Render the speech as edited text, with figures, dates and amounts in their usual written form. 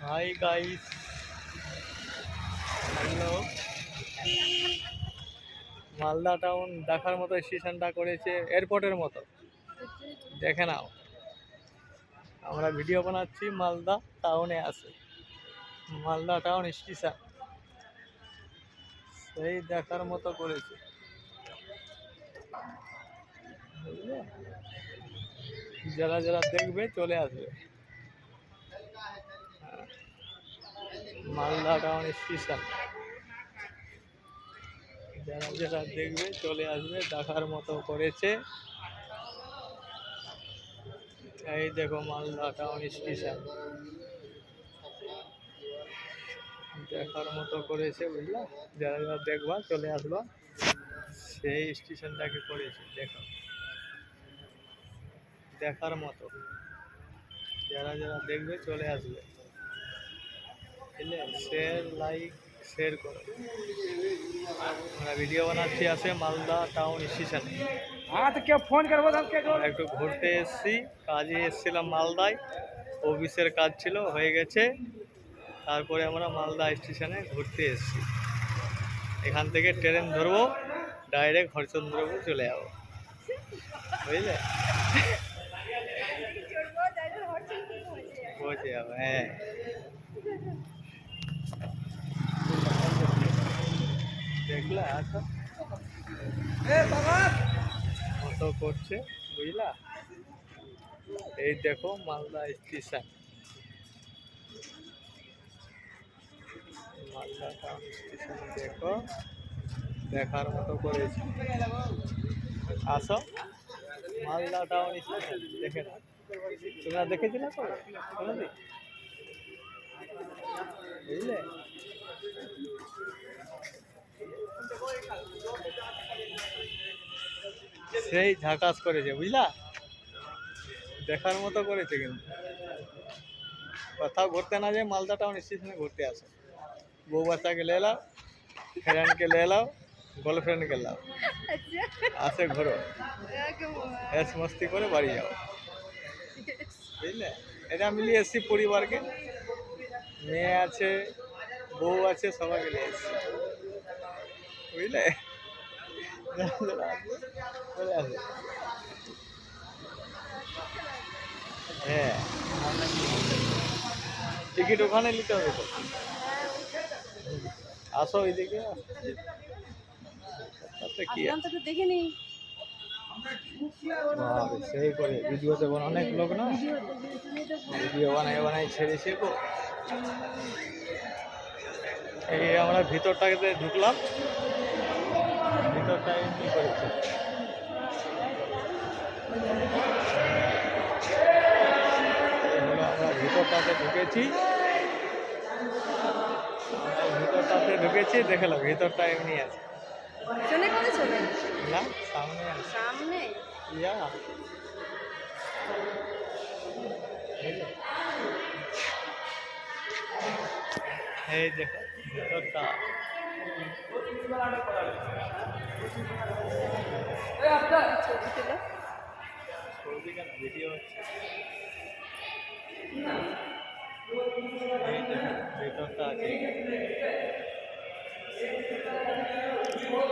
Hi guys, hello. Malda town দেখার মতো স্টেশনটা করেছে এয়ারপোর্টের মতো। দেখে নাও, আমরা ভিডিও বানাচ্ছি মালদা টাউনে আছে, মালদা টাউন স্টেশন সেই দেখার মতো করেছে, বুঝলে? যারা যারা দেখবে চলে আসবে। মালদা টাউন স্টেশন যারা যারা দেখবে চলে আসবে, দেখার মতো করেছে। এই দেখো মালদা টাউন স্টেশন দেখার মতো করেছে, বুঝলা? যারা যারা দেখবা চলে আসবা, সেই স্টেশনটাকে করেছে। দেখো, দেখার মতো, যারা যারা দেখবে চলে আসবে, বুঝলে? শেয়ার, লাইক, শেয়ার করো। আমরা ভিডিও বানাচ্ছি আছে মালদা টাউন স্টেশনে। हाँ तो क्या फोन करबो हम क्या আমরা একটু ঘুরতে এসেছি, কাজে এসেছিলাম মালদায়, অফিসের কাজ ছিল, হয়ে গেছে। তারপরে আমরা মালদা স্টেশনে ঘুরতে এসেছি। এখান থেকে ট্রেন ধরবো, ডাইরেক্ট হরচন্দ্রপুর চলে যাবো, বুঝলে? পৌঁছে যাবো, হ্যাঁ। দেখলা আচ্ছা মতো করছে, বুঝলা? এই দেখো Malda station, Malda town station দেখো, দেখার মতো করেছে। আসো মালদা টাউন স্টেশন দেখে না, তোমরা দেখেছিলে তো কোনোদিন? বুঝলে? সেই ঝাকাস করেছে, বুঝলা? দেখার মতো করেছে। কিন্তু কোথাও ঘুরতে না যায়, মালদা টাউন স্টেশনে ঘুরতে আসো। বউ বাচ্চাকে লে লাও, ফ্রেন্ডকে লে লাও, গার্লফ্রেন্ডকে লাও, আসে ঘুরো, এস মস্তি করে বাড়ি যাও, বুঝলে? এটা মিলিয়ে এসছি পরিবারকে, মেয়ে আছে, বউ আছে, সবাইকে নিয়ে এসছি, বুঝলে? চলে আসবে, হ্যাঁ। টিকিট ওখানে নিতে হবে তো। আসো এইদিকে, তাতে কি আছে? দেখিনি বাবা, সেই করে ভিডিওতে অনেক লোক না, ভিডিও বানাই বানাই ছেড়েছে গো। এই আমরা ভিতরটাকে ঢুকলাম, ভিতরটা এন্ট্রি করেছে। আমরা ভিতরটাতে ঢুকেছি, দেখে নাও ভিতরটা এমনি আছে। চলে করেছো না, সামনে আছে। সামনে ইয়া, এই দেখো ভিতরটা। ছবি তুলো। ছবি কেন, ভিডিও হচ্ছে। এই দেখো ভিতরটা আছে।